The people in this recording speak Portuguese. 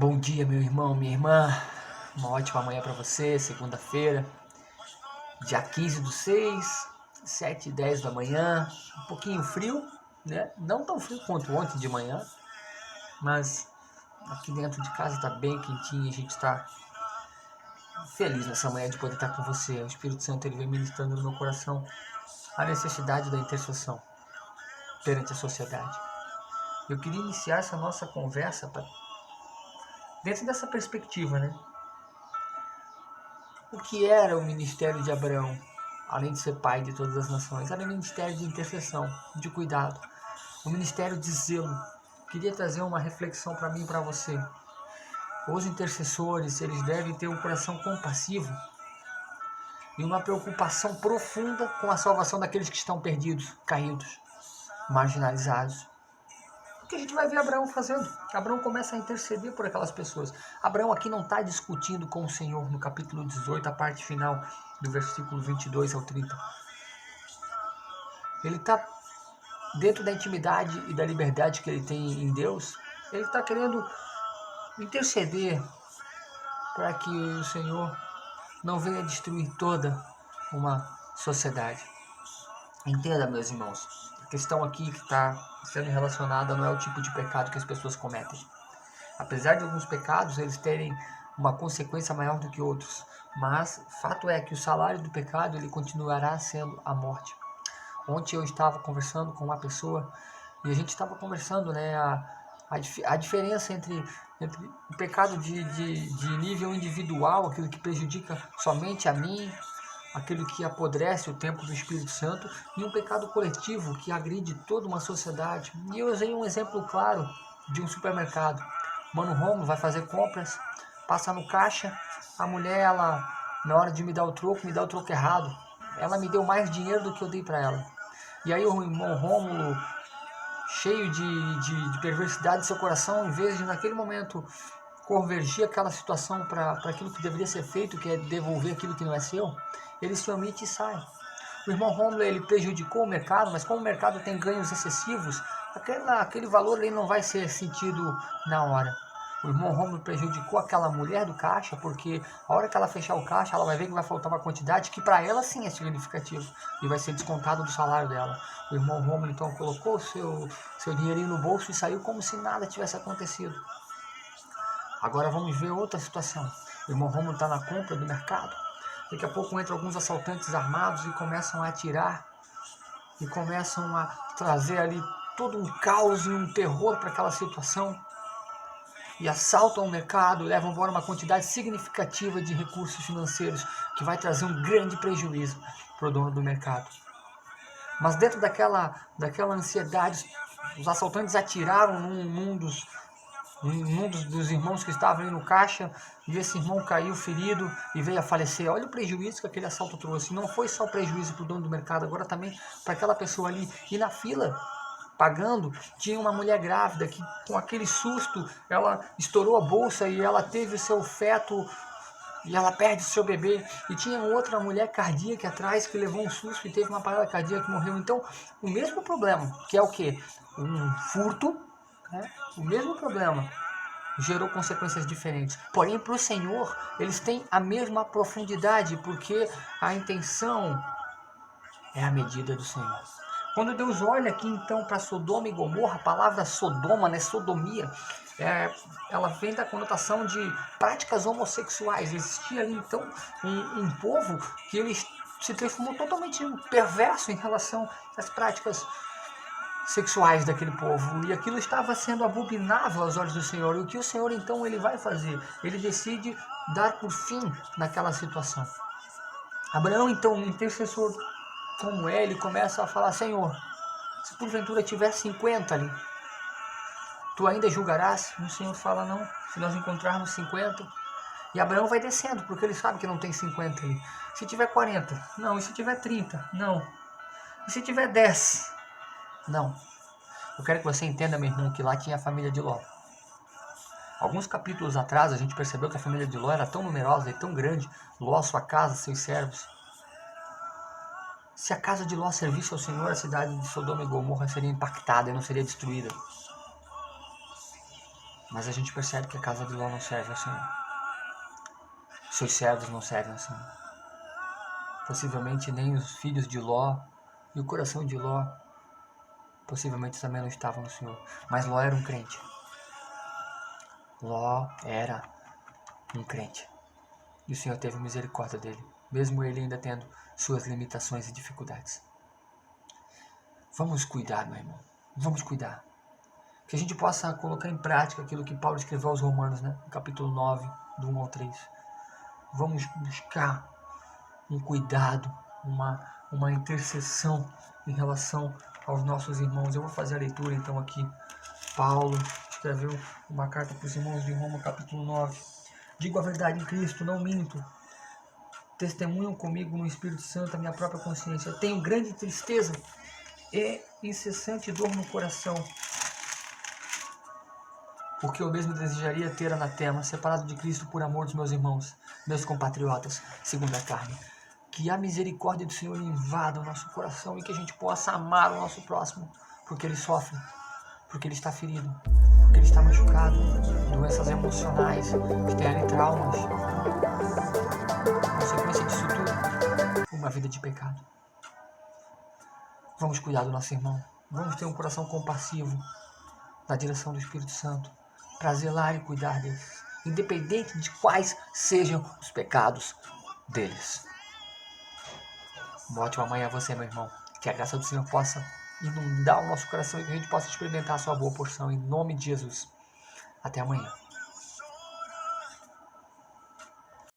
Bom dia, meu irmão, minha irmã. Uma ótima manhã para você, segunda-feira, dia 15/6, 7h10 da manhã. Um pouquinho frio, né? Não tão frio quanto ontem de manhã, mas aqui dentro de casa tá bem quentinho e a gente tá feliz nessa manhã de poder estar com você. O Espírito Santo ele vem ministrando no meu coração a necessidade da intercessão perante a sociedade. Eu queria iniciar essa nossa conversa dentro dessa perspectiva, né? O que era o ministério de Abraão, além de ser pai de todas as nações? Era um ministério de intercessão, de cuidado, um ministério de zelo. Queria trazer uma reflexão para mim e para você. Os intercessores, eles devem ter um coração compassivo e uma preocupação profunda com a salvação daqueles que estão perdidos, caídos, marginalizados. O que a gente vai ver Abraão fazendo? Abraão começa a interceder por aquelas pessoas. Abraão aqui não está discutindo com o Senhor no capítulo 18, a parte final do versículo 22 ao 30. Ele está dentro da intimidade e da liberdade que ele tem em Deus. Ele está querendo interceder para que o Senhor não venha destruir toda uma sociedade. Entenda, meus irmãos, a questão aqui que está sendo relacionada não é o tipo de pecado que as pessoas cometem. Apesar de alguns pecados eles terem uma consequência maior do que outros, mas fato é que o salário do pecado ele continuará sendo a morte. Ontem eu estava conversando com uma pessoa e a gente estava conversando, né, a diferença entre o pecado de nível individual, aquilo que prejudica somente a mim, aquilo que apodrece o templo do Espírito Santo, e um pecado coletivo que agride toda uma sociedade. E eu usei um exemplo claro de um supermercado. Mano Romo vai fazer compras, passa no caixa, a mulher, ela, na hora de me dar o troco, me dá o troco errado. Ela me deu mais dinheiro do que eu dei para ela. E aí o irmão Rômulo, cheio de perversidade em seu coração, em vez de naquele momento convergir aquela situação para aquilo que deveria ser feito, que é devolver aquilo que não é seu, ele se omite e sai. O irmão Rômulo ele prejudicou o mercado, mas como o mercado tem ganhos excessivos, aquele valor ele não vai ser sentido na hora. O irmão Rômulo prejudicou aquela mulher do caixa, porque a hora que ela fechar o caixa, ela vai ver que vai faltar uma quantidade que para ela sim é significativa e vai ser descontado do salário dela. O irmão Rômulo então colocou seu dinheirinho no bolso e saiu como se nada tivesse acontecido. Agora vamos ver outra situação. O irmão Rômulo está na compra do mercado. Daqui a pouco entram alguns assaltantes armados e começam a atirar e começam a trazer ali todo um caos e um terror para aquela situação. E assaltam o mercado, levam embora uma quantidade significativa de recursos financeiros que vai trazer um grande prejuízo para o dono do mercado. Mas dentro daquela ansiedade, os assaltantes atiraram num dos irmãos que estavam ali no caixa, e esse irmão caiu ferido e veio a falecer. Olha o prejuízo que aquele assalto trouxe. Não foi só prejuízo para o dono do mercado, agora também para aquela pessoa ali. E na fila, pagando, tinha uma mulher grávida que, com aquele susto, ela estourou a bolsa e ela teve o seu feto e ela perde o seu bebê. E tinha outra mulher cardíaca atrás que levou um susto e teve uma parada cardíaca que morreu. Então, o mesmo problema, que é o quê? Um furto, né? O mesmo problema gerou consequências diferentes. Porém, para o Senhor, eles têm a mesma profundidade, porque a intenção é a medida do Senhor. Quando Deus olha aqui então para Sodoma e Gomorra, a palavra Sodoma, né, sodomia, ela vem da conotação de práticas homossexuais. Existia ali então um povo que ele se transformou totalmente perverso em relação às práticas sexuais daquele povo, e aquilo estava sendo abominável aos olhos do Senhor. E o que o Senhor então ele vai fazer? Ele decide dar por fim naquela situação. Abraão então, um intercessor como ele, começa a falar: Senhor, se porventura tiver 50 ali, tu ainda julgarás? E o Senhor fala: não, se nós encontrarmos 50. E Abraão vai descendo, porque ele sabe que não tem 50 ali. Se tiver 40, não. E se tiver 30, não. E se tiver 10, não. Eu quero que você entenda, meu irmão, que lá tinha a família de Ló. Alguns capítulos atrás a gente percebeu que a família de Ló era tão numerosa e tão grande, Ló, sua casa, seus servos. Se a casa de Ló servisse ao Senhor, a cidade de Sodoma e Gomorra seria impactada e não seria destruída. Mas a gente percebe que a casa de Ló não serve ao Senhor. Seus servos não servem ao Senhor. Possivelmente nem os filhos de Ló e o coração de Ló possivelmente também não estavam no Senhor. Mas Ló era um crente. Ló era um crente. E o Senhor teve misericórdia dele, mesmo ele ainda tendo suas limitações e dificuldades. Vamos cuidar, meu irmão. Vamos cuidar. Que a gente possa colocar em prática aquilo que Paulo escreveu aos Romanos, né? No capítulo 9, do 1 ao 3. Vamos buscar um cuidado, uma intercessão em relação aos nossos irmãos. Eu vou fazer a leitura então aqui. Paulo escreveu uma carta para os irmãos de Roma, capítulo 9. Digo a verdade em Cristo, não minto. Testemunham comigo no Espírito Santo a minha própria consciência. Tenho grande tristeza e incessante dor no coração, porque eu mesmo desejaria ter anatema, separado de Cristo por amor dos meus irmãos, meus compatriotas, segundo a carne. Que a misericórdia do Senhor invada o nosso coração e que a gente possa amar o nosso próximo, porque ele sofre, porque ele está ferido, porque ele está machucado, doenças emocionais, que tem ali traumas. Consequência disso tudo, uma vida de pecado. Vamos cuidar do nosso irmão, vamos ter um coração compassivo na direção do Espírito Santo, para zelar e cuidar deles, independente de quais sejam os pecados deles. Uma ótima manhã a você, meu irmão. Que a graça do Senhor possa inundar o nosso coração e que a gente possa experimentar a sua boa porção, em nome de Jesus. Até amanhã.